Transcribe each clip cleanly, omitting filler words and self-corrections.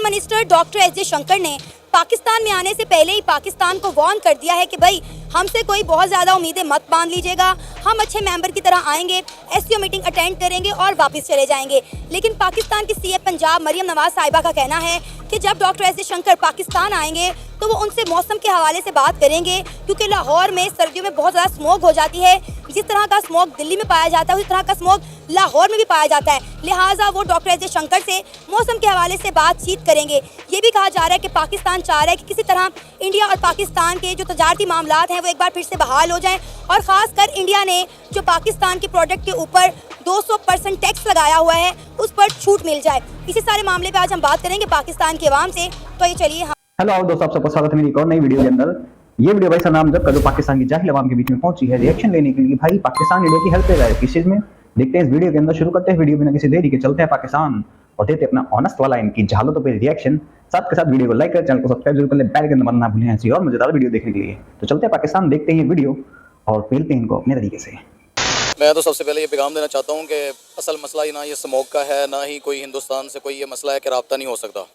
Foreign minister doctor S Jaishankar ने पाकिस्तान में आने से पहले ही पाकिस्तान को वार्न कर दिया है कि भाई हमसे कोई बहुत ज़्यादा उम्मीदें मत बांध लीजिएगा, हम अच्छे मेंबर की तरह आएंगे, एससीओ मीटिंग अटेंड करेंगे और वापस चले जाएंगे। लेकिन पाकिस्तान की सीएम पंजाब मरियम नवाज साहिबा का कहना है कि जब डॉक्टर एस जयशंकर पाकिस्तान आएंगे तो वो उनसे मौसम के हवाले से बात करेंगे, क्योंकि लाहौर में सर्दियों में बहुत ज़्यादा स्मोक हो जाती है। जिस तरह का स्मोक दिल्ली में पाया जाता है उस तरह का स्मोक लाहौर में भी पाया जाता है, लिहाजा वो डॉक्टर एस जयशंकर से मौसम के हवाले से बातचीत करेंगे। ये भी कहा जा रहा है कि पाकिस्तान चाह रहा है कि किसी तरह इंडिया और पाकिस्तान के जो तजारती मामलात हैं वो एक बार फिर से बहाल हो जाएं, और ख़ासकर इंडिया ने जो पाकिस्तान के प्रोडक्ट के ऊपर 200% टैक्स लगाया हुआ है उस पर छूट मिल जाए। इसी सारे मामले पे आज हम बात करेंगे पाकिस्तान की आवाम से। तो ये चलिए हेलो दोस्तों, आप सबका स्वागत है मेरी एक और नई वीडियो के अंदर। ये वीडियो भाई सनाम जब जो पाकिस्तान की जाहिल आवाम के बीच में पहुंची है रिएक्शन लेने के लिए। भाई पाकिस्तान इंडिया की हेल्प ले रहा है किस चीज में, देखते हैं इस वीडियो के अंदर। शुरू करते हैं वीडियो बिना किसी देरी के, चलते हैं पाकिस्तान और देते अपना ऑनेस्ट वाला इनकी जहालतों पे रिएक्शन। साथ के साथ वीडियो को लाइक करें, चैनल को सब्सक्राइब जरूर कर लें, बेल आइकन दबाना ना भूलें ऐसी और मजेदार वीडियो देखने के लिए। तो चलते हैं पाकिस्तान, देखते हैं वीडियो और पेलते हैं इनको अपने तरीके से। मैं तो सबसे पहले ये पैगाम देना चाहता हूँ कि असल मसला ही ना ये स्मोक का है, ना ही कोई हिंदुस्तान से कोई ये मसला है कि राब्ता नहीं हो सकता।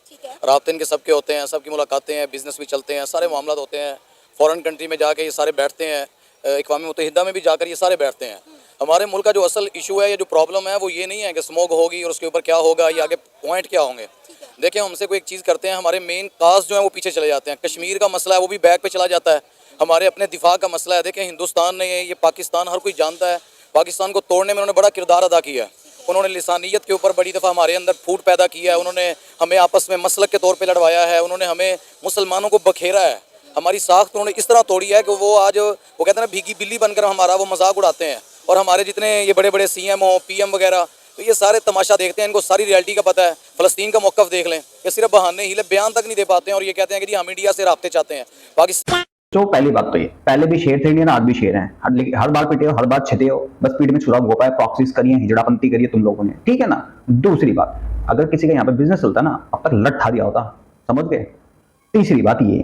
राब्ते इनके सबके होते हैं, सबकी मुलाकातें हैं, बिजनेस भी चलते हैं, सारे मामला होते हैं। फॉरेन कंट्री में जाके ये सारे बैठते हैं, अक़वाम मुत्तहिदा में भी जाकर ये सारे बैठते हैं। हमारे मुल्क का जो असल इशू है, ये जो प्रॉब्लम है वो ये नहीं है कि स्मोक होगी और उसके ऊपर क्या होगा, ये आगे पॉइंट क्या होंगे। देखिए, हमसे कोई एक चीज़ करते हैं, हमारे मेन काज जो है वो पीछे चले जाते हैं। कश्मीर का मसला है वो भी बैक पे चला जाता है। हमारे अपने दिफा का मसला है, देखें हिंदुस्तान ने ये पाकिस्तान हर कोई जानता है, पाकिस्तान को तोड़ने में उन्होंने बड़ा किरदार अदा किया है। उन्होंने लिसानियत के ऊपर बड़ी दफ़ा हमारे अंदर फूट पैदा किया है, उन्होंने हमें आपस में मसलक के तौर पे लड़वाया है, उन्होंने हमें मुसलमानों को बखेरा है। हमारी साख्त उन्होंने इस तरह तोड़ी है कि वो आज वो कहते हैं ना भीगी बिल्ली बनकर हमारा वो मजाक उड़ाते हैं। और हमारे जितने ये बड़े बड़े सीएम हो, पीएम वगैरह, तो ये सारे तमाशा देखते हैं, इनको सारी रियलिटी का पता है। फ़लस्तीन का मौक़िफ़ देख लें, ये सिर्फ बहाने हिले बयान तक नहीं दे पाते हैं और ये कहते हैं कि जी हम इंडिया से राब्ते चाहते हैं पाकिस्तान। तो पहली बात तो ये, पहले भी शेर थे इंडियन, आज भी शेर हैं। हर बार पिटे हो, हर बार छिटे हो, बस पीठ में छुरा घोपा है, प्रॉक्सीज करी है, हिजड़ापंती करी है तुम लोगों ने, ठीक है ना। दूसरी बात, अगर किसी का यहाँ पे बिजनेस चलता ना, अब तक लट खा दिया होता, समझ गए। तीसरी बात ये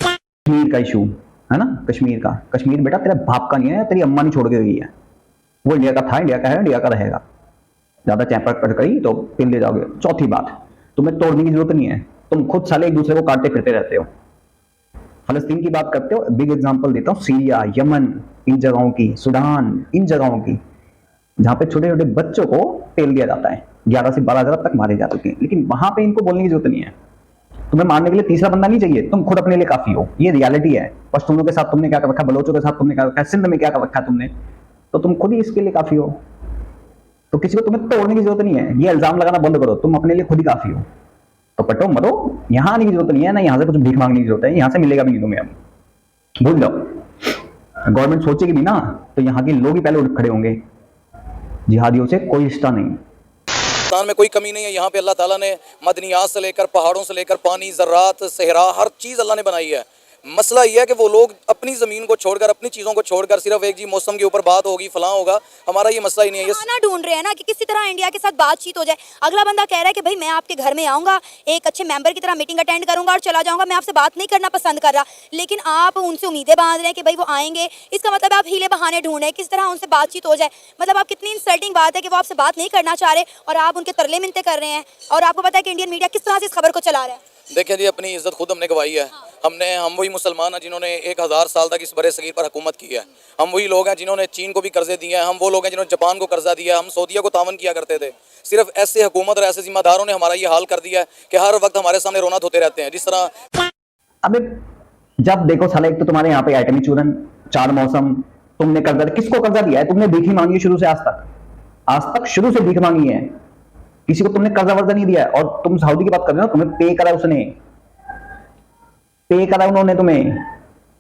कश्मीर का इशू है ना, कश्मीर का। कश्मीर बेटा तेरा बाप का नहीं है, तेरी अम्मा नहीं छोड़ के गई है, वो इंडिया का था, इंडिया का है, इंडिया का रहेगा। ज्यादा चैपट करी तो पिल ले जाओगे। चौथी बात, तुम्हें तोड़ने की जरूरत नहीं है, तुम खुद साले एक दूसरे को काटते फिरते रहते हो। फलस्तीन की बात करते हो, बिग एग्जांपल देता हूँ, सीरिया, यमन, इन जगहों की, सूडान, इन जगहों की, जहां पे छोटे छोटे बच्चों को पेल दिया जाता है, 11 से 12 हज़ार तक मारे जा चुके हैं। लेकिन वहां पे इनको बोलने की जरूरत नहीं है। तुम्हें मारने के लिए तीसरा बंदा नहीं चाहिए, तुम खुद अपने लिए काफी हो। ये रियलिटी है। पश्तूनों के साथ तुमने क्या कर रखा, बलोचों के साथ तुमने क्या रखा, सिंध में क्या कर रखा तुमने, तो तुम खुद ही इसके लिए काफी हो। तो किसी को तुम्हें तोड़ने की जरूरत नहीं है। ये इल्जाम लगाना बंद करो, तुम अपने लिए खुद ही काफी हो। तो पटो मरो, यहाँ आने की जरूरत नहीं है ना, यहाँ से कुछ भीख मांगने की जरूरत है, यहाँ से मिलेगा भी नहीं तुम्हें। अब भूल जाओ, गवर्नमेंट सोचेगी भी ना तो यहाँ के लोग ही पहले उठ खड़े होंगे। जिहादियों से कोई रिश्ता नहीं, पाकिस्तान में कोई कमी नहीं है। यहाँ पे अल्लाह ताला ने मदनियात से लेकर पहाड़ों से लेकर पानी, ज़र्रात, सहरा, हर चीज़ अल्लाह ने बनाई है। मसला यह है कि वो लोग अपनी ज़मीन को छोड़कर, अपनी चीज़ों को छोड़कर सिर्फ एक जी मौसम के ऊपर बात होगी, फलां होगा, हमारा ये मसला ही नहीं है। ये ढूंढ रहे हैं ना कि किसी तरह इंडिया के साथ बातचीत हो जाए। अगला बंदा कह रहा है कि भाई मैं आपके घर में आऊँगा, एक अच्छे मेंबर की तरह मीटिंग अटेंड करूँगा और चला जाऊँगा, मैं आपसे बात नहीं करना पसंद कर रहा। लेकिन आप उनसे उम्मीदें बांध रहे हैं कि भाई वो आएंगे, इसका मतलब आप हीले बहाने ढूंढ रहे हैं किस तरह उनसे बातचीत हो जाए। मतलब आप कितनी इंसल्टिंग बात है कि वो आपसे बात नहीं करना चाह रहे और आप उनके तरले मिनते कर रहे हैं। और आपको पता है कि इंडियन मीडिया किस तरह से इस खबर को चला रहा है। देखिए जी, अपनी इज्जत खुद हमने गवाई है। हम वही मुसलमान हैं जिन्होंने 1000 साल तक इस बड़े सगीर पर हुकूमत की है। हम वही लोग हैं जिन्होंने चीन को भी कर्जे दिए हैं। हम वो लोग हैं जिन्होंने जापान को कर्जा दिया। हम सऊदीया को तावन किया करते थे। सिर्फ ऐसे हुकूमत और ऐसे जिम्मेदारों ने हमारा ये हाल कर दिया है कि हर वक्त हमारे सामने रोना धोते रहते हैं। जिस तरह अबे जब देखो साले, एक तो तुम्हारे यहाँ पे आइटमी चूरन, 4 मौसम, तुमने कर्जा, किसको कर्जा दिया है? तुमने भीख ही मांगी है शुरू से आज तक शुरू से भीख मांगी है। किसी को तुमने कर्जा वर्जा नहीं दिया है। और तुम सऊदी की बात कर रहे हो, तुम्हें पे करा, उसने पे करा, उन्होंने तुम्हें।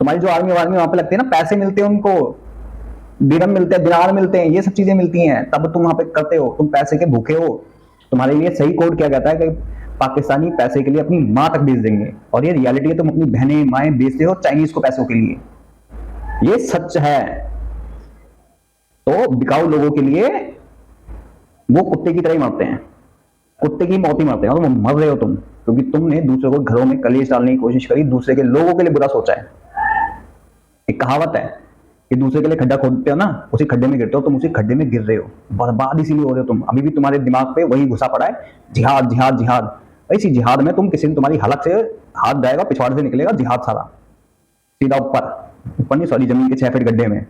तुम्हारी जो आर्मी वहाँ पे लगती है ना, पैसे मिलते हैं उनको, दिरहम मिलते हैं, दिनार मिलते हैं, ये सब चीजें मिलती हैं, तब तुम वहां पे करते हो। तुम पैसे के भूखे हो। तुम्हारे लिए सही कोड किया जाता है कि पाकिस्तानी पैसे के लिए अपनी माँ तक बेच देंगे। और ये रियलिटी है, तुम अपनी बहनें माएँ बेचते हो चाइनीज को पैसों के लिए। ये सच है। तो बिकाऊ लोगों के लिए वो कुत्ते की तरह ही मरते हैं, कुत्ते की मौत ही मरते हैं। और तुम मर रहे हो तुम, क्योंकि तुमने दूसरों को घरों में कलेश डालने की कोशिश करी, दूसरे के लोगों के लिए बुरा सोचा है। एक कहावत है कि दूसरे के लिए खड्डा खोदते हो ना, उसी खड्डे में गिरते हो, तुम उसी खड्डे में गिर रहे हो। बर्बाद इसीलिए हो रहे हो तुम। अभी भी तुम्हारे दिमाग पे वही घुसा पड़ा है, जिहाद जिहाद जिहाद। इसी जिहाद में तुम किसी तुम्हारी हलक से हाथ जाएगा, पिछवाड़े से निकलेगा जिहाद सारा, सीधा ऊपर नहीं सॉरी जमीन के 6 फीट गड्ढे में।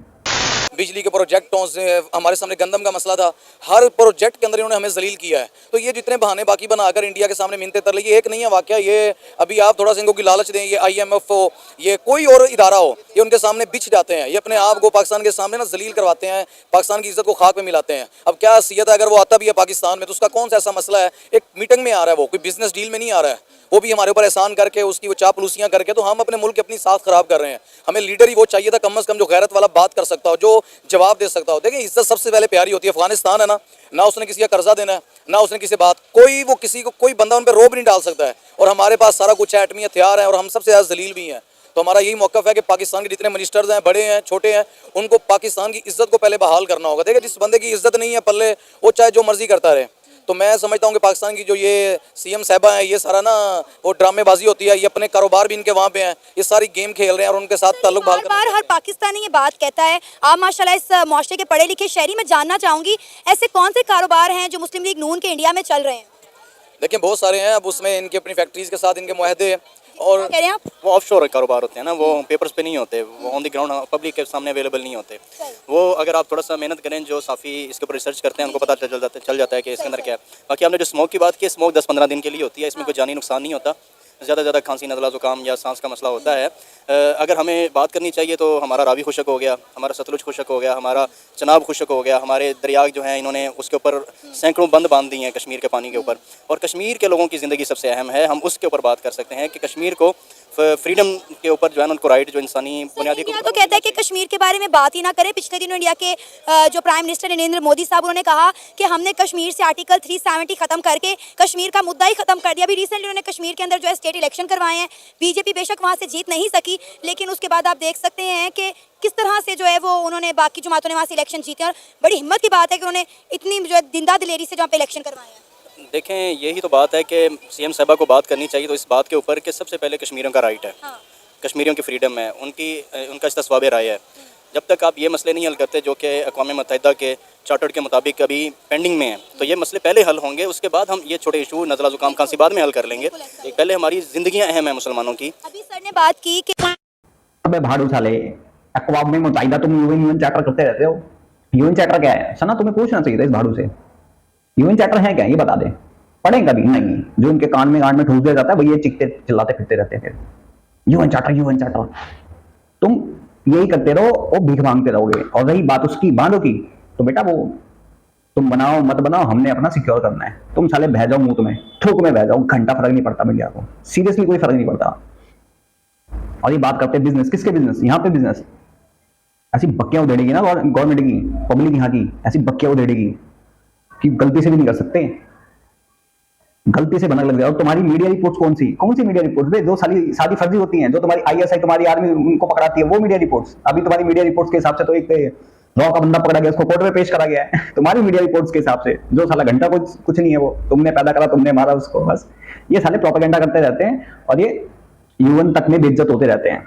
बिजली के प्रोजेक्टों से हमारे सामने गंदम का मसला था, हर प्रोजेक्ट के अंदर इन्होंने हमें जलील किया है। तो ये जितने बहाने बाकी बनाकर इंडिया के सामने मिन्नतें कर ली, ये एक नहीं है वाकया। ये अभी आप थोड़ा सा इनको की लालच दें, ये IMF हो, ये कोई और इदारा हो, ये उनके सामने बिछ जाते हैं, ये अपने आप को पाकिस्तान के सामने ना जलील करवाते हैं, पाकिस्तान की इज्जत को खाक में मिलाते हैं। अब क्या हैसियत है, अगर वो आता भी है पाकिस्तान में तो उसका कौन सा ऐसा मसला है, एक मीटिंग में आ रहा है, वो कोई बिजनेस डील में नहीं आ रहा है, वो भी हमारे ऊपर एहसान करके उसकी वो चापलूसियाँ करके, तो हम अपने मुल्क की अपनी साथ खराब कर रहे हैं। हमें लीडर ही वो चाहिए था कम से कम जो गैरत वाला बात कर सकता हो, जो जवाब दे सकता हो। देखिए इज्जत सबसे पहले प्यारी होती है। अफगानिस्तान है ना उसने किसी का कर्जा देना है, ना उसने किसी बात, कोई बंदा उन पर रोब नहीं डाल सकता है। और हमारे पास सारा कुछ है, एटमी हथियार है, और हम सबसे ज़्यादा जलील भी हैं। तो हमारा यही मौक़िफ़ है कि पाकिस्तान के जितने मिनिस्टर्स हैं, बड़े हैं छोटे हैं, उनको पाकिस्तान की इज्जत को पहले बहाल करना होगा। देखिए जिस बंदे की इज्जत नहीं है पल्ले, वो चाहे जो मर्जी करता रहे। तो मैं समझता हूँ कि पाकिस्तान की जो ये CM साहबा है, ये सारा ना वो ड्रामेबाजी होती है, ये अपने कारोबार भी इनके वहाँ पे हैं, ये सारी गेम खेल रहे हैं और उनके साथ ताल्लुक बहाल कर रहे हैं। बार हर पाकिस्तानी ये बात कहता है। आप माशाल्लाह इस माशरे के पढ़े लिखे शहरी, में जानना चाहूंगी ऐसे कौन से कारोबार हैं जो मुस्लिम लीग नून के इंडिया में चल रहे हैं? देखिए बहुत सारे हैं, अब उसमें इनकी अपनी फैक्ट्रीज के साथ इनके मुआहदे, और क्या कह रहे हैं आप? वो ऑफशोर कारोबार होते हैं ना, वो पेपर्स पे नहीं होते, वो ऑन द ग्राउंड पब्लिक के सामने अवेलेबल नहीं होते। वो अगर आप थोड़ा सा मेहनत करें, जो साफ़ी इसके ऊपर रिसर्च करते हैं, उनको पता चल जाता है कि इसके अंदर क्या है। बाकी आपने जो स्मोक की बात की, स्मोक 10-15 दिन के लिए होती है, इसमें कोई जानी नुकसान नहीं होता। ज़्यादा ज़्यादा खांसी, नज़ला, ज़ुकाम या सांस का मसला होता है। अगर हमें बात करनी चाहिए तो हमारा रावी खुशक हो गया, हमारा सतलुज खुशक हो गया, हमारा चनाब खुशक हो गया, हमारे दरिया जो हैं इन्होंने उसके ऊपर सैकड़ों बंद बांध दिए हैं कश्मीर के पानी के ऊपर। और कश्मीर के लोगों की ज़िंदगी सबसे अहम है, हम उसके ऊपर बात कर सकते हैं कि कश्मीर को फ्रीडम के ऊपर जो है उनको राइट, जो इंसानी बुनियादी इंडिया तो कहता है कि कश्मीर के बारे में बात ही ना करें। पिछले दिनों इंडिया के जो प्राइम मिनिस्टर नरेंद्र मोदी साहब, उन्होंने कहा कि हमने कश्मीर से आर्टिकल 370 खत्म करके कश्मीर का मुद्दा ही खत्म कर दिया। अभी रिसेंटली उन्होंने कश्मीर के अंदर जो है स्टेट इलेक्शन करवाए हैं। बीजेपी बेशक वहाँ से जीत नहीं सकी, लेकिन उसके बाद आप देख सकते हैं कि किस तरह से जो है वो उन्होंने बाकी जमातों ने वहाँ से इलेक्शन जीते। और बड़ी हिम्मत की बात है कि उन्होंने इतनी जो है दिंदा दिलेरी से जहाँ पे इलेक्शन करवाए हैं। देखें, यही तो बात है कि CM साहबा को बात करनी चाहिए तो इस बात के ऊपर कि सबसे पहले कश्मीरियों का राइट है, कश्मीरियों की फ्रीडम है, उनका इस्तेस्वाब राय है। जब तक आप ये मसले नहीं हल करते जो कि अक़वाम मुत्तहिदा के चार्टर के मुताबिक अभी पेंडिंग में हैं, तो ये मसले पहले हल होंगे। उसके बाद हम ये छोटे इशू नज़ला ज़ुकाम खांसी बाद में हल कर लेंगे। पहले हमारी ज़िंदगियाँ अहम हैं मुसलमानों की। अभी सर ने बात की कि अबे भाड़ू साले, अक़वाम मुत्तहिदा तुम यूएन चार्टर करते रहते हो। यूएन चार्टर क्या है सना, तुम्हें पूछना चाहिए था इस भाड़ू से। यूएन चार्टर है क्या, ये बता दे। पढ़े कभी नहीं, जो इनके कान में ठूस दिया जाता है वही ये चिकते चिल्लाते फिरते रहते हैं। फिर यूएन चार्टर तुम यही करते रहो और भीख मांगते रहोगे। और रही बात उसकी बांधो की, तो बेटा वो तुम बनाओ मत बनाओ, हमने अपना सिक्योर करना है। तुम साले बह जाओ मुंह में, थूक में बह जाओ, घंटा फर्क नहीं पड़ता मीडिया को, सीरियसली कोई फर्क नहीं पड़ता। और ये बात करते हैं बिजनेस, किसके बिजनेस? यहाँ पे बिजनेस ऐसी बक्कियां उधेड़ेगी ना गवर्नमेंट की, पब्लिक यहाँ की ऐसी बक्कियां उधेड़ेगी कि गलती से भी नहीं कर सकते, गलती से भनक लग जाए। और तुम्हारी मीडिया रिपोर्ट्स कौन सी मीडिया रिपोर्ट्स जो सारी फर्जी होती हैं, जो तुम्हारी ISI तुम्हारी आर्मी उनको पकड़ाती है, वो मीडिया रिपोर्ट्स। अभी तुम्हारी मीडिया रिपोर्ट्स के हिसाब से तो एक रॉ का बंदा पकड़ा गया, उसको कोर्ट में पेश करा गया है तुम्हारी मीडिया रिपोर्ट्स के हिसाब से। जो साला घंटा कुछ नहीं है, वो तुमने पैदा करा, तुमने मारा उसको, बस ये साले प्रोपेगेंडा करते रहते हैं। और ये UN तक में बेइज्जत होते रहते हैं,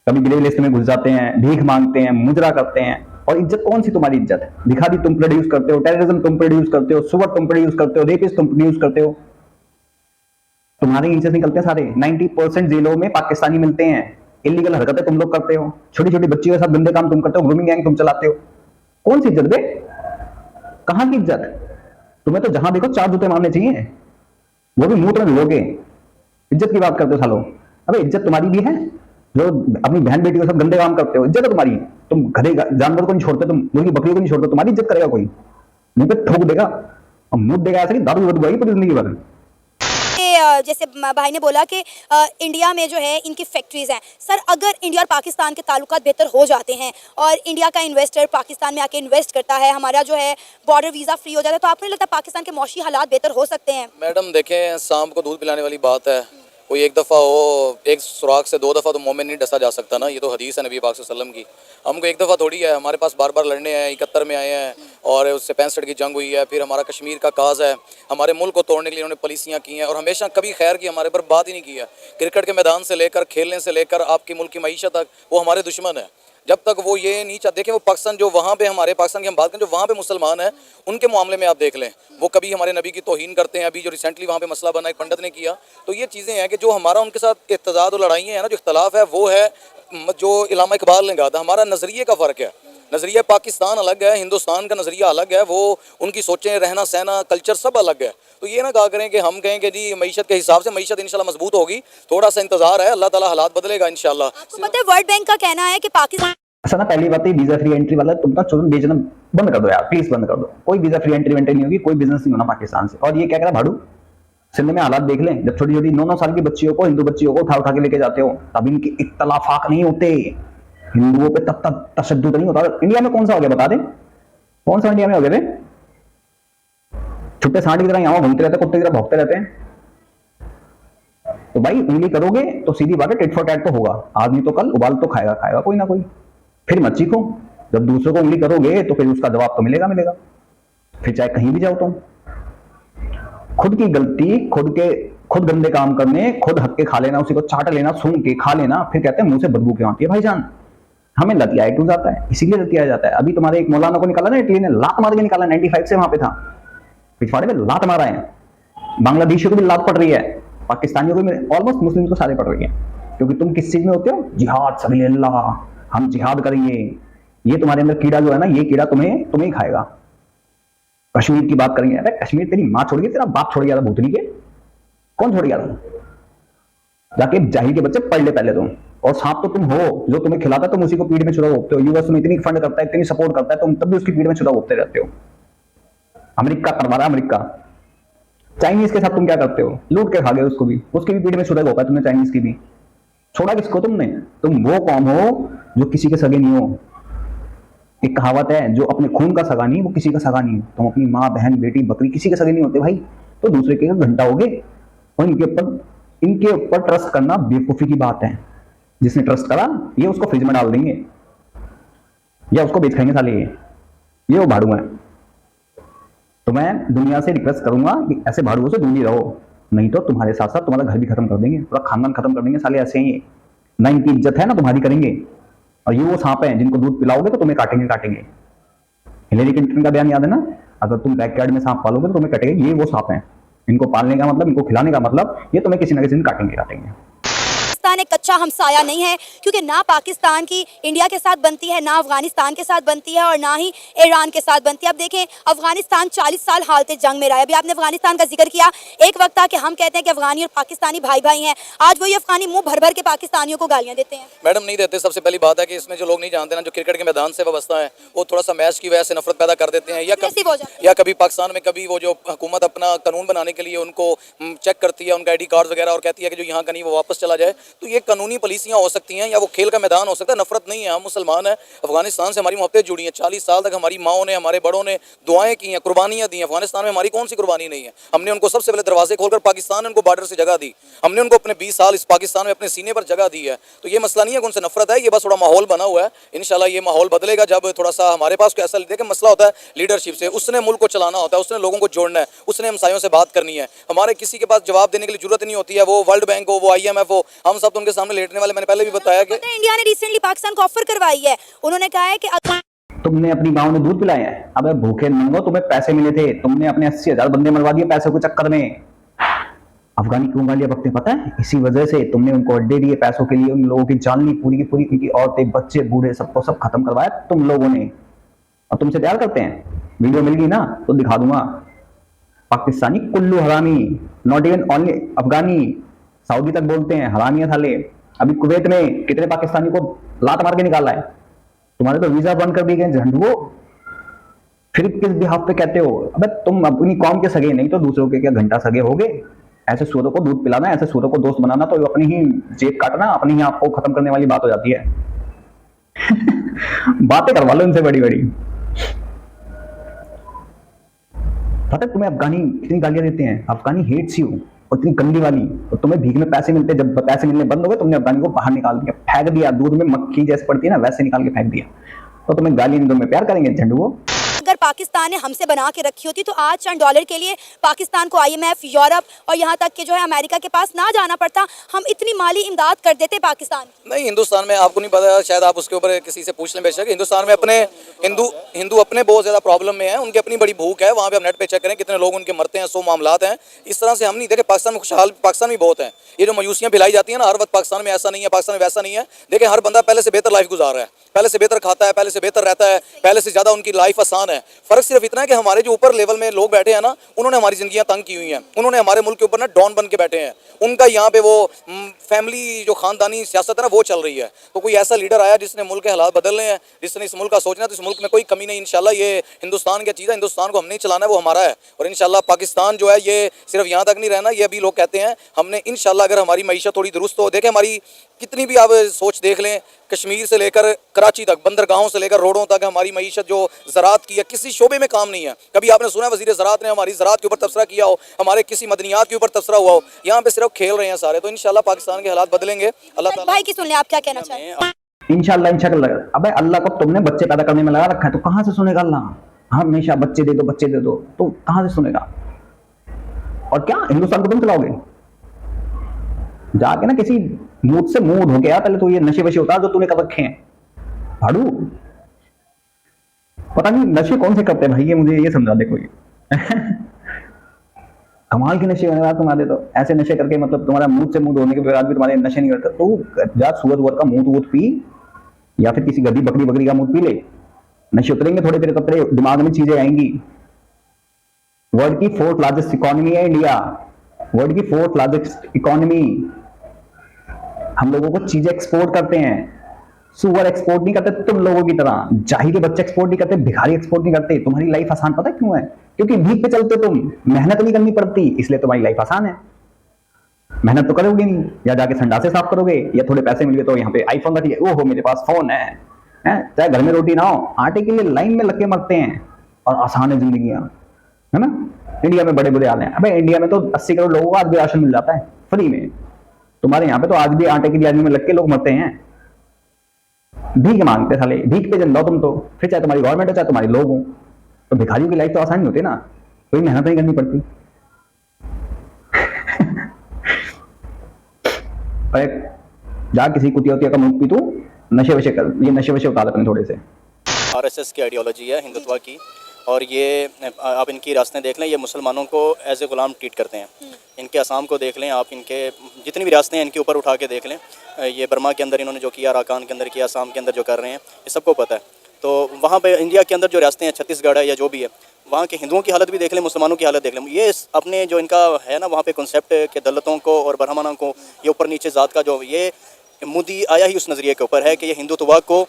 कभी ग्रे लिस्ट में घुस जाते हैं, भीख मांगते हैं, मुजरा करते हैं। और इज्जत कौन सी तुम्हारी इज्जत? भिखारी तुम प्रोड्यूस करते हो, टेररिज्म तुम प्रोड्यूस करते हो, सुअर तुम प्रोड्यूस करते हो, रेपिस्ट तुम प्रोड्यूस करते हो। तुम्हारे नीचे से निकलते हैं सारे। 90% जेलों में पाकिस्तानी मिलते हैं। इलीगल हरकतें तुम लोग करते हो, छोटी छोटी बच्चियों के साथ गंदे काम तुम करते हो, ग्रूमिंग गैंग तुम चलाते हो। कौन सी इज्जत बे? कहां की इज्जत? तुम्हें तो जहां देखो 4 जूते मारने चाहिए, वो भी मुंह में भिगोके। इज्जत की बात करते हो सालों। अबे इज्जत तुम्हारी भी है, जो अपनी बहन बेटी के साथ गंदे काम करते हो, इज्जत है तुम्हारी। तुम गधे जानवर को नहीं छोड़ते, तुम मुर्गी बकरी को नहीं छोड़ते, तुम्हारी इज्जत करेगा कोई? मुंह पे ठोक देगा और मुंह देगा ऐसे कि दारू बदबू आएगी पूरी जिंदगी भर। जैसे भाई ने बोला कि इंडिया में जो है इनकी फैक्ट्रीज हैं। सर अगर इंडिया और पाकिस्तान के ताल्लुकात बेहतर हो जाते हैं और इंडिया का इन्वेस्टर पाकिस्तान में आके इन्वेस्ट करता है, हमारा जो है बॉर्डर वीज़ा फ्री हो जाता है, तो आपको नहीं लगता पाकिस्तान के मौशी हालात बेहतर हो सकते हैं? मैडम देखें, सांप को दूध पिलाने वाली बात है। कोई एक दफ़ा हो, एक सुराख से 2 दफ़ा तो मोमिन नहीं डसा जा सकता ना। ये तो हदीस है नबी पाक सल्लल्लाहु अलैहि वसल्लम की। हमको एक दफ़ा थोड़ी है, हमारे पास बार बार लड़ने हैं। 71 में आए हैं और उससे 65 की जंग हुई है। फिर हमारा कश्मीर का काज है, हमारे मुल्क को तोड़ने के लिए उन्होंने पॉलिसियाँ की हैं और हमेशा कभी खैर की हमारे पर बात ही नहीं की है। क्रिकेट के मैदान से लेकर, खेलने से लेकर आपकी मुल्क की मईशत तक वो हमारे दुश्मन है। जब तक वो ये नहीं चाहते, देखें वो पाकिस्तान जो वहाँ पे हमारे पाकिस्तान की हम बात करें जो वहाँ पे मुसलमान हैं उनके मामले में आप देख लें, वो कभी हमारे नबी की तौहीन करते हैं। अभी जो रिसेंटली वहाँ पे मसला बना एक पंडित ने किया, तो ये चीज़ें हैं कि जो हमारा उनके साथ इत्तेजाद और लड़ाइयाँ हैं ना, जो इख्तलाफ है वो है जो इलामा इकबाल ने कहा था, हमारा नज़रिए का फ़र्क है। नज़रिया पाकिस्तान अलग है, हिंदुस्तान का नज़रिया अलग है, वो उनकी सोचें, रहना सहना, कल्चर सब अलग है। तो ये ना कहा करें कि हम कहें कि जी मईशत के हिसाब से मईशत इंशाल्लाह मजबूत होगी, थोड़ा सा इंतजार है, अल्लाह ताला हालात बदलेगा इंशाल्लाह। आपको पता है वर्ल्ड बैंक का कहना है कि पाकिस्तान ऐसा ना, पहली बात है वीजा फ्री एंट्री वाला तुम ना चुन बेचना बंद कर दो यार, प्लीज बंद कर दो। कोई वीजा फ्री एंट्री वेंट्री नहीं होगी, कोई बिजनेस नहीं होना पाकिस्तान से। और ये क्या कह रहा भाड़ू, सिंध में हालात देख लें, जब छोटी छोटी 9-9 साल की बच्चियों को, हिंदू बच्चियों को उठा के लेके जाते हो, तब इनके इख्तलाफात नहीं होते, हिंदुओं पे तब तक तशद्दुद नहीं होता। इंडिया में कौन सा हो गया बता दें, कौन सा इंडिया में हो गया? छुट्टे सांड की तरह यहाँ घूमते रहते, कुत्ते की तरह भौंकते रहते हैं। तो भाई उंगली करोगे तो सीधी बात है, टिट फॉर टैट तो होगा, आदमी तो कल उबाल तो खाएगा कोई ना कोई। फिर मत सीखो, जब दूसरों को उंगली करोगे तो फिर उसका जवाब तो मिलेगा, फिर चाहे कहीं भी जाओ तुम। खुद की गलती, खुद गंदे काम करने, खुद हक के खा लेना, उसी को चाट लेना, सूंघ के खा लेना, फिर कहते हैं मुंह से बदबू क्यों आती है। भाईजान हमें लतियाया क्यों जाता है, इसीलिए लतियाया जाता है। अभी तुम्हारे एक मौलाना को निकाला ना, इटली ने लात मार के निकाला, 95 से वहां पे था, पिछवाड़े में लात मारा है। बांग्लादेशियों को भी लात पड़ रही है, पाकिस्तानियों को भी, ऑलमोस्ट मुस्लिम को सारे पड़ रही है। क्योंकि तुम किस चीज में होते हो, जिहाद, सबिलिल्लाह, हम जिहाद करेंगे। ये तुम्हारे अंदर कीड़ा जो है ना, ये कीड़ा तुम्हें खाएगा। कश्मीर की बात करेंगे, अरे कश्मीर तेरी माँ छोड़ गई, तेरा बाप छोड़ गया था भूतनी के, कौन छोड़ गया था? जाके जाहिल के बच्चे पढ़ ले पहले तुम। और सांप तो तुम हो, जो तुम्हें खिलाता है तुम उसी को पीठ में छुरा घोपते हो। यूएस में इतनी फंड करता है, इतनी सपोर्ट करता है, तुम तब भी उसकी पीठ में छुरा घोपते रहते हो। अमेरिका करवा रहा है, अमेरिका। चाइनीज के साथ तुम क्या करते हो, लूट के खा गए उसको भी, उसकी भी पीठ में छुरा घोपा तुमने, चाइनीज की भी। छोड़ा किसको तुमने? तुम वो कौम हो जो किसी के सगे नहीं हो। एक कहावत है, जो अपने खून का सगा नहीं वो किसी का सगा नहीं। तुम अपनी माँ, बहन, बेटी, बकरी किसी के सगे नहीं होते भाई, तो दूसरे के घंटा हो गए। और इनके ऊपर ट्रस्ट करना बेवकूफी की बात है। जिसने ट्रस्ट करा ये उसको फ्रिज में डाल देंगे या उसको बेच खाएंगे साले, ये वो भाड़ू है। तो मैं दुनिया से रिक्वेस्ट करूंगा कि ऐसे भाड़ुओं से दूर ही रहो, नहीं तो तुम्हारे साथ साथ तुम्हारा घर भी खत्म कर देंगे, पूरा खानदान खत्म कर देंगे साले। ऐसे ही ना इनकी इज्जत है ना तुम्हारी करेंगे। और ये वो सांप हैं जिनको दूध पिलाओगे तो तुम्हें काटेंगे। हिलेरी क्लिंटन का बयान याद है ना, अगर तुम बैकयार्ड में सांप पालोगे तो तुम्हें कटेंगे। ये वो सांप हैं, इनको पालने का मतलब, इनको खिलाने का मतलब, ये तुम्हें किसी ना किसी दिन काटेंगे। पाकिस्तान एक कच्चा हमसाया नहीं है, क्योंकि ना पाकिस्तान की इंडिया के साथ बनती है, ना अफगानिस्तान के साथ बनती है, और ना ही ईरान के साथ बनती है। अब देखें, अफगानिस्तान 40 साल हालत जंग में रहा है। अभी आपने अफगानिस्तान का जिक्र किया, एक वक्त था कि हम कहते हैं कि अफगानी और पाकिस्तानी भाई भाई हैं, आज वही अफगानी मुंह भर भर के पाकिस्तानियों को गालियां देते हैं। मैडम नहीं देते। सबसे पहली बात है कि इसमें जो लोग नहीं जानते ना, जो क्रिकेट के मैदान से वाबस्ता है, वो थोड़ा सा मैच की वजह से नफरत पैदा कर देते हैं, या कभी पाकिस्तान में कभी वो जो हुकूमत अपना कानून बनाने के लिए उनको चेक करती है, उनका ID कार्ड वगैरह, और कहती है कि जो यहाँ का नहीं वो वापस चला जाए। तो ये कानूनी पॉलिसियाँ हो सकती हैं या वो खेल का मैदान हो सकता है, नफरत नहीं है। हम मुसलमान हैं, अफगानिस्तान से हमारी मोहब्बतें जुड़ी हैं। 40 साल तक हमारी माओं ने, हमारे बड़ों ने दुआएं की हैं, कुर्बानियाँ दी हैं। अफगानिस्तान में हमारी कौन सी कुर्बानी नहीं है? हमने उनको सबसे पहले दरवाजे खोलकर पाकिस्तान ने उनको बॉर्डर से जगह दी, हमने उनको अपने 20 साल इस पाकिस्तान में अपने सीने पर जगह दी है। तो ये मसला नहीं है कि उनसे नफरत है, ये बस थोड़ा माहौल बना हुआ है। इंशाल्लाह ये माहौल बदलेगा जब थोड़ा सा हमारे पास कोई ऐसा देखिए मसला होता है लीडरशिप से, उसने मुल्क को चलाना होता है, उसने लोगों को जोड़ना है, उसने हमसायों से बात करनी है। हमारे किसी के पास जवाब देने के लिए जरूरत नहीं होती है, वो वर्ल्ड बैंक हो, वो IMF हो, हम सब तो उनके सामने लेटने वाले। मैंने पहले भी बताया कि इंडिया ने रिसेंटली पाकिस्तान को ऑफर करवाई है, उन्होंने कहा है कि तुमने अपनी गांव में दूध पिलाया है, अबे भूखे नंगो, तुम्हें पैसे मिले थे, तुमने अपने 80,000 बंदे मरवा दिए पैसों के चक्कर में। अफगानी क्यों गालियां बकते पता है? इसी वजह से तुमने उनको अड्डे दिए पैसों के लिए, उन लोगों की जान ली पूरी की पूरी, उनकी औरतें, बच्चे, बूढ़े, सबको सब खत्म करवाया तुम लोगों ने। और तुमसे प्यार करते हैं, वीडियो मिल गई ना तो दिखा दूंगा। पाकिस्तानी कुल्लू हरामी, not even only Afghani, Saudi तक बोलते हैं हरामियां साले। अभी कुवैत में कितने पाकिस्तानी को लात मार के निकाला है, तुम्हारे तो वीजा बंद कर दिए गए झंडुओ। फिर किस बिहाफ पे कहते हो? अबे तुम अपनी कौम के सगे नहीं तो दूसरों के क्या घंटा सगे होगे? ऐसे सूरों को दूध पिलाना, ऐसे सूरों को दोस्त बनाना, तो अपनी ही जेब काटना, अपनी ही आपको खत्म करने वाली बात हो जाती है। बातें करवा लो इनसे बड़ी बड़ी। पता है तुम्हें अफगानी कितनी गालियां देते हैं? अफगानी हेट्स यू, और इतनी गंदी वाली। और तुम्हें भीख में पैसे मिलते, जब पैसे मिलने बंद हो गए तुमने अफगानी को बाहर निकाल दिया, फेंक दिया, दूध में मक्खी जैसे पड़ती है ना वैसे निकाल के फेंक दिया। तो तुम्हें गाली नहीं, तुम्हें प्यार करेंगे झंडुओ। अगर पाकिस्तान ने हमसे बना के रखी होती तो आज चंद डॉलर के लिए पाकिस्तान को IMF, यूरोप और यहाँ तक कि जो है अमेरिका के पास ना जाना पड़ता, हम इतनी माली इमदाद कर देते पाकिस्तान की। नहीं, हिंदुस्तान में आपको नहीं पता, शायद आप उसके ऊपर किसी से पूछ लें बेशक, हिंदुस्तान में अपने हिंदू अपने बहुत ज़्यादा प्रॉब्लम में है, उनकी अपनी बड़ी भूख है। वहाँ पे आप नेट पे चेक करें कितने लोग उनके मरते हैं, 100 मामलात हैं। इस तरह से हम नहीं देखे। पाकिस्तान में खुशहाल, पाकिस्तान में बहुत है। ये जो मायूसियाँ फैलाई जाती हैं ना हर वक्त, पाकिस्तान में ऐसा नहीं है, पाकिस्तान में वैसा नहीं है। देखिए हर बंदा पहले से बेहतर लाइफ गुजार रहा है, पहले से बेहतर खाता है, पहले से बेहतर रहता है, पहले से ज़्यादा उनकी लाइफ आसान है। फ़र्क सिर्फ इतना है कि हमारे जो ऊपर लेवल में लोग बैठे हैं ना, उन्होंने हमारी ज़िंदगियाँ तंग की हुई हैं, उन्होंने हमारे मुल्क के ऊपर ना डॉन बन के बैठे हैं। उनका यहाँ पे वो फैमिली जो ख़ानदानी सियासत है ना वो चल रही है। तो कोई ऐसा लीडर आया जिसने मुल्क के हालात बदलने हैं, जिसने इस मुल्क का सोचना है, तो इस मुल्क में कोई कमी नहीं। इंशाल्लाह ये हिंदुस्तान की चीज़ है, हिंदुस्तान को हमने ही चलाना है, वो हमारा है। और इंशाल्लाह पाकिस्तान जो है ये सिर्फ यहाँ तक नहीं रहना। ये अभी लोग कहते हैं हमने इंशाल्लाह अगर हमारी मईशत थोड़ी दुरुस्त हो, देखें हमारी कितनी भी आप सोच देख लें, कश्मीर से लेकर कराची तक, बंदरगाहों से लेकर रोडों तक हमारी मईशत जो ज़राअत की है, किसी शोबे में काम नहीं है। कभी आपने सुना है वज़ीर ज़राअत ने हमारी ज़राअत के ऊपर तबसरा किया हो, हमारे किसी मदनियात के ऊपर तबसरा हुआ हो? यहाँ पे सिर्फ खेल रहे हैं सारे। तो इंशाल्लाह पाकिस्तान के हालात बदलेंगे। अल्लाह ताला भाई की सुन ले, आप क्या कहना चाहते हैं? इंशाल्लाह। अबे अल्लाह को तुमने बच्चे पैदा करने में लगा रखा है, तो कहाँ से सुनेगा अल्लाह? हमेशा बच्चे दे दो, बच्चे दे दो, तो कहाँ से सुनेगा? और क्या हिंदुस्तान को तुम चलाओगे? जाके ना किसी मूड से मूड हो गया, पहले तो ये नशे वशे उतार जो तूने कर रखे हैं। भाड़ू पता नहीं नशे कौन से करते हैं भाई, ये मुझे ये समझा दे कोई। कमाल के नशे होने वाले तुम्हारे, तो ऐसे नशे करके मतलब तुम्हारा मूड से मूड होने के बाद भी तुम्हारे नशे नहीं करते। तो जा सूरज वुरज का मूड पी, या फिर किसी गड्डी बकरी का मूड पी ले, नशे उतरेंगे थोड़े तेरे, कपड़े दिमाग में चीजें आएंगी। वर्ल्ड की 4th लार्जेस्ट इकोनॉमी है इंडिया, वर्ल्ड की 4th लार्जेस्ट इकोनॉमी। हम लोगों को चीजें एक्सपोर्ट करते हैं, सुअर एक्सपोर्ट नहीं करते तुम लोगों की तरह, जाहिर के बच्चे एक्सपोर्ट नहीं करते, भिखारी एक्सपोर्ट नहीं करते। तुम्हारी लाइफ आसान पता है क्यों है? क्योंकि भीख पे चलते तुम, मेहनत नहीं करनी पड़ती, इसलिए तुम्हारी लाइफ आसान है। मेहनत तो करोगे नहीं, या जाके संडासे साफ करोगे, या थोड़े पैसे मिल गए तो यहाँ पे आईफोन रख लिया, ओहो मेरे पास फोन है। चाहे घर में रोटी ना हो, आटे के लिए लाइन में लग के मरते हैं, और आसान है जिंदगियां, है ना। इंडिया में बड़े बुरे हाल हैं। अबे इंडिया में तो 80 करोड़ लोगों को आज भी राशन मिल जाता है फ्री में। तुम्हारे यहाँ पे तो आज भी आटे की दिहाड़ी में लग के लोग मरते हैं, भीख मांगते साले। भीख पे जन लो तुम तो, फिर चाहे तुम्हारी गवर्नमेंट हो चाहे तुम्हारे लोग हो। तो भिखारियों की लाइफ तो आसान नहीं होती ना, कोई मेहनत नहीं करनी पड़ती। जा किसी कुतिया का मुंह पी तू, नशे वशे कर, ये नशे वशे उतार अपने थोड़े से। RSS की आइडियोलॉजी है हिंदुत्व की, और ये आप इनकी रास्तें देख लें, ये मुसलमानों को एज ए गुलाम ट्रीट करते हैं। इनके असम को देख लें आप, इनके जितनी भी रास्ते हैं इनके ऊपर उठा के देख लें। ये बर्मा के अंदर इन्होंने जो किया, अराकान के अंदर किया, असम के अंदर जो कर रहे हैं, ये सबको पता है। तो वहाँ पे इंडिया के अंदर जो रास्ते हैं, छत्तीसगढ़ है या जो भी है, वहाँ के हिंदुओं की हालत भी देख लें, मुसलमानों की हालत देख लें। ये अपने जो इनका है ना वहाँ पे कॉन्सेप्ट के दलितों को और ब्राह्मणों को, ये ऊपर नीचे ज़ात का जो, ये मोदी आया ही उस नज़रिए के ऊपर है कि ये हिंदुत्व को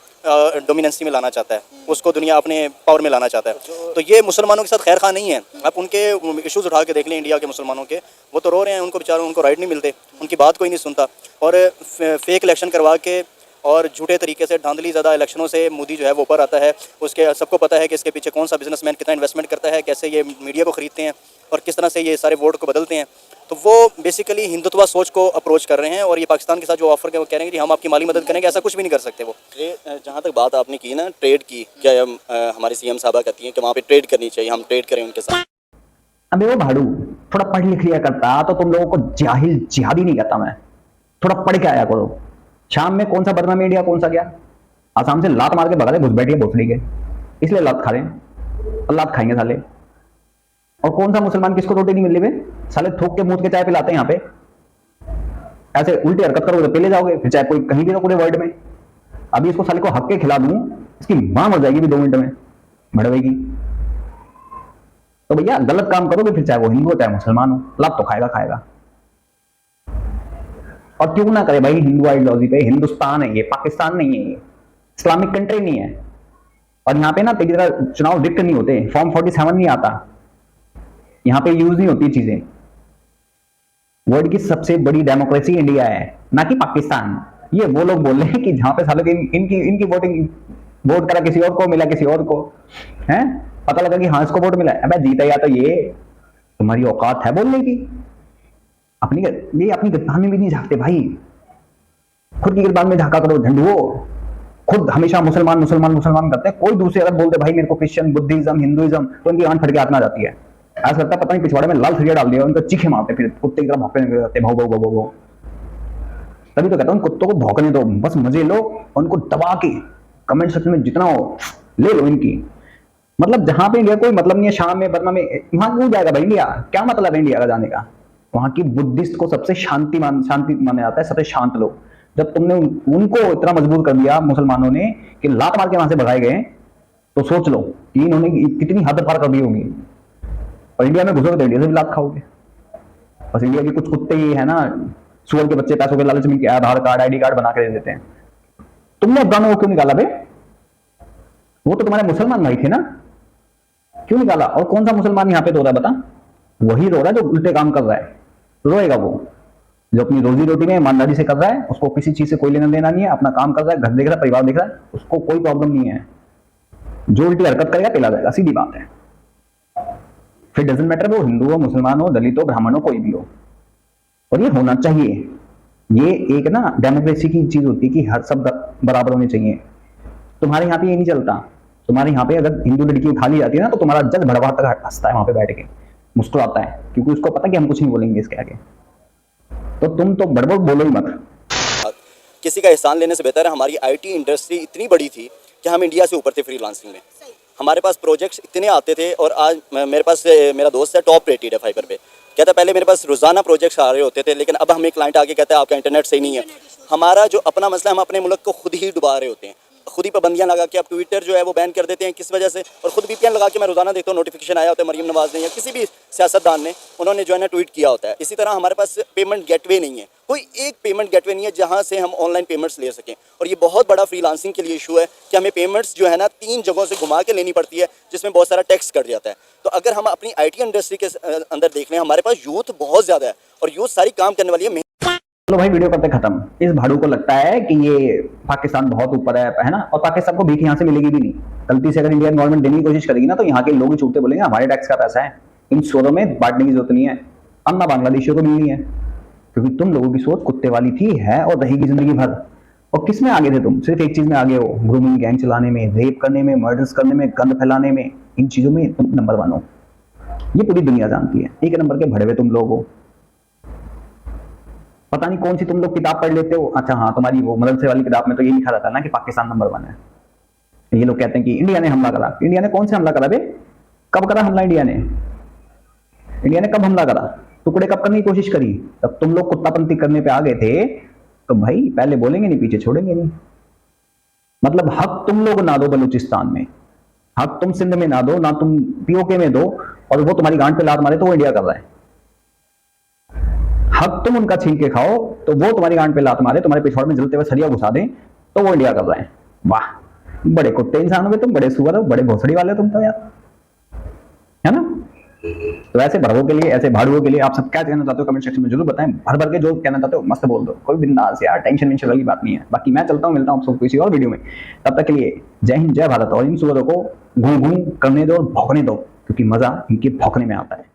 डोमिनेंसी में लाना चाहता है, उसको दुनिया अपने पावर में लाना चाहता है। तो ये मुसलमानों के साथ खैर खा नहीं है। आप उनके इश्यूज़ उठा के देख लें इंडिया के मुसलमानों के, वो तो रो रहे हैं, उनको बेचारों उनको राइट नहीं मिलते, उनकी बात कोई नहीं सुनता। और फेक इलेक्शन करवा के और झूठे तरीके से धांधली ज़्यादा इलेक्शनों से मोदी जो है वो ऊपर आता है। उसके सबको पता है कि इसके पीछे कौन सा बिजनेसमैन कितना इन्वेस्टमेंट करता है, कैसे ये मीडिया को ख़रीदते हैं और किस तरह से ये सारे वोट को बदलते हैं। तो वो बेसिकली हिंदुत्व सोच को अप्रोच कर रहे हैं, और ये पाकिस्तान के साथ जो ऑफर के वो कह रहे हैं कि हम आपकी माली मदद करेंगे, ऐसा कुछ भी नहीं कर सकते वो। जहाँ तक बात आपने की ना ट्रेड की, क्या हमारी CM साहबा कहती हैं कि वहाँ पे ट्रेड करनी चाहिए, हम ट्रेड करें उनके साथ। अबे वो भाड़ू थोड़ा पढ़ लिख लिया करता तो तुम लोगों को जाहिल जिहादी नहीं कहता मैं। थोड़ा पढ़ के आया करो। शाम में कौन सा बर्मा में इंडिया कौन सा गया, आसाम से लात मार के भगा दे, घुस बैठिए भोसड़ी के, इसलिए लात खा रहे हैं, और लात खाएंगे साले। और कौन सा मुसलमान किसको रोटी नहीं मिल रही बे, साले थूक के मूत के चाय पिलाते हैं यहाँ पे। ऐसे उल्टी हरकत करोगे तो पहले जाओगे, फिर चाहे कोई कहीं भी ना पूरे वर्ल्ड में। अभी इसको साले को हक के खिला दूं, इसकी मां मर जाएगी भी 2 मिनट में, भड़वेगी। तो भैया गलत काम करोगे, फिर चाहे वो हिंदू हो चाहे मुसलमान हो, लात तो खाएगा खाएगा। और क्यों ना करे भाई हिंदू आइडियोलॉजी पे। हिंदुस्तान है ये, पाकिस्तान नहीं है ये, इस्लामिक कंट्री नहीं है। और यहाँ पे ना तेरी तरह चुनाव डिक्ट नहीं होते, फॉर्म 47 नहीं आता, यहाँ पे यूज नहीं होती चीजें। वर्ल्ड की सबसे बड़ी डेमोक्रेसी इंडिया है, ना कि पाकिस्तान। ये वो लोग बोल रहे हैं कि जहां पे सालों की इनकी वोटिंग, वोट करा किसी और को, मिला किसी और को, है पता लगा कि हाँ इसको वोट मिला है। अबे जीता या तो ये, तुम्हारी औकात है बोलने की? अपनी गिरबान में भी नहीं झांकते भाई, खुद की गिरबान में झांका करो झंडुओ। खुद हमेशा मुसलमान मुसलमान मुसलमान करते हैं, कोई दूसरे अगर बोलते भाई मेरे को क्रिश्चियन, बुद्धिज्म, हिंदुइज्म, तो उनकी आंख फट के हाथ में आ जाती है। ऐसा लगता है पता नहीं पिछवाड़े में लाल सरिया डाल दिया, उनको चीखे मारते फिर कुत्ते की तरह भौंकने लगते, भाव भाव भाव भाव। तभी तो कहता हूँ कुत्तों को भौंकने दो, बस मजे लो, उनको दबा के कमेंट सेक्शन में जितना हो ले लो इनकी। मतलब जहां पे इंडिया कोई मतलब नहीं है, शाम में बर्मा में, वहां क्यों जाएगा भाई इंडिया? क्या मतलब है इंडिया का जाने का? वहां की बुद्धिस्ट को सबसे शांति माना जाता है, सबसे शांत लोग। जब तुमने उनको इतना मजबूर कर दिया मुसलमानों ने कि लात मार के वहां से भगाए गए, तो सोच लो कि इन्होंने कितनी हद पार कर दी होगी। और इंडिया में घुसोगे तो इंडिया से भी लात खाओगे। बस इंडिया के कुछ कुत्ते ही है ना, सुअर के बच्चे पैसों के लालच में आधार कार्ड ID कार्ड बना के दे देते हैं। तुमने अफगानों को क्यों निकाला बे? वो तो तुम्हारे मुसलमान भाई थे ना, क्यों निकाला? और कौन सा मुसलमान यहाँ पे रो रहा है बता? वही रो रहा है जो उल्टे काम कर रहा है। रोएगा वो जो अपनी रोजी रोटी में ईमानदारी से कर रहा है, उसको किसी चीज से कोई लेना देना नहीं है, अपना काम कर रहा है, घर देख रहा है, परिवार देख रहा है, उसको कोई प्रॉब्लम नहीं है। जो उल्टी हरकत करेगा पेला जाएगा, सीधी बात है। फिर डजंट मैटर वो हिंदू हो, मुसलमान हो, दलित हो, ब्राह्मण हो, कोई भी हो। और ये होना चाहिए। ये एक ना डेमोक्रेसी की चीज होती है कि हर सब बराबर होने चाहिए। तुम्हारे यहाँ पे ये नहीं चलता। तुम्हारे यहाँ पे अगर हिंदू लड़की उठा ली जाती है ना, तो तुम्हारा जज भड़वा तक हंसता है वहां पे बैठ के, मुस्कुराता है, क्योंकि उसको पता कि हम कुछ नहीं बोलेंगे इसके आगे। तो तुम तो बड़बड़ बोलो ही मत। किसी का एहसान लेने से बेहतर है हमारी IT इंडस्ट्री इतनी बड़ी थी कि हम इंडिया से ऊपर थे फ्रीलांसिंग में। हमारे पास प्रोजेक्ट्स इतने आते थे, और आज मेरे पास मेरा दोस्त है टॉप रेटेड है फाइबर पे, कहता है पहले मेरे पास रोजाना प्रोजेक्ट्स आ रहे होते थे, लेकिन अब हमें क्लाइंट आके कहता है आपका इंटरनेट सही नहीं है। हमारा जो अपना मसला है, हम अपने मुल्क को खुद ही डुबा रहे होते हैं, खुद ही पाबंदियां लगा के। अब ट्विटर जो है वो बैन कर देते हैं, किस वजह से? और खुद VPN लगा के मैं रोजाना देखता हूँ, नोटिफिकेशन आया होता है मरीम नवाज ने या किसी भी सियासतदान ने, उन्होंने जो है ना ट्वीट किया होता है। इसी तरह हमारे पास पेमेंट गेटवे नहीं है, कोई एक पेमेंट गेटवे नहीं है जहाँ से हम ऑनलाइन पेमेंट्स ले सकें। और ये बहुत बड़ा फ्रीलांसिंग के लिए इशू है कि हमें पेमेंट्स जो है ना 3 जगहों से घुमा के लेनी पड़ती है, जिसमें बहुत सारा टैक्स कट जाता है। तो अगर हम अपनी IT इंडस्ट्री के अंदर देख लें, हमारे पास यूथ बहुत ज़्यादा है और यूथ सारी काम करने वाली है। चलो भाई वीडियो करते खत्म। इस भाड़ू को लगता है कि ये पाकिस्तान बहुत ऊपर है ना, और पाकिस्तान को भीख यहाँ से मिलेगी भी नहीं। गलती से अगर इंडियन गवर्नमेंट देने की कोशिश करेगी ना, तो यहाँ के लोग ही छूटते बोलेंगे हमारे टैक्स का पैसा है, इन शोरों में बांटने की जरूरत नहीं है, अन्ना बांग्लादेशियों को मिलनी है। क्योंकि तुम लोगों की सोच कुत्ते वाली थी, है और रहेगी जिंदगी भर। और किस में आगे थे तुम? सिर्फ एक चीज में आगे हो, ग्रूमिंग गैंग चलाने में, रेप करने में, मर्डर्स करने में, गंद फैलाने में। इन चीजों में तुम नंबर 1 हो, ये पूरी दुनिया जानती है। 1 नंबर के भड़े हुए तुम लोग हो। पता नहीं कौन सी तुम लोग किताब पढ़ लेते हो। अच्छा हाँ, तुम्हारी वो मदरसे वाली किताब में तो ये लिखा रहता है ना कि पाकिस्तान नंबर 1 है। ये लोग कहते हैं कि इंडिया ने हमला करा। इंडिया ने कौन से हमला करा बे? कब करा हमला इंडिया ने? इंडिया ने कब हमला करा? टुकड़े कब करने की कोशिश करी? तब तुम लोग कुत्तापंती करने पे आ गए थे। तो भाई पहले बोलेंगे नहीं, पीछे छोड़ेंगे नहीं। मतलब हक तुम लोग ना दो बलूचिस्तान में, हक तुम सिंध में ना दो, ना तुम POK में दो, और वो तुम्हारी गांड पे लात मारे तो वो इंडिया कर रहा है। हक तुम उनका छीन के खाओ तो वो तुम्हारी गांड पे लात मारे, तुम्हारे पिछवाड़े में जलते हुए सरिया घुसा दे, तो वो इंडिया कर रहा है। वाह, बड़े कुत्ते इंसान हो गए तुम, बड़े सुअर हो, बड़े भोसड़ी वाले हो तुम तो यार, है ना? तो ऐसे भड़वों के लिए, ऐसे भाड़ुओं के लिए आप सब क्या कहना चाहते हो कमेंट सेक्शन में जरूर बताएं। भर भर के जो कहना चाहते हो मस्त बोल दो, कोई बिंदास यार, टेंशन वेंशन वाली बात नहीं है। बाकी मैं चलता हूँ, मिलता हूँ आपको किसी और वीडियो में। तब तक के लिए जय हिंद, जय भारत। और इन सुअरों को घूम घूम करने दो और भौंकने दो, क्योंकि मजा इनके भौंकने में आता है।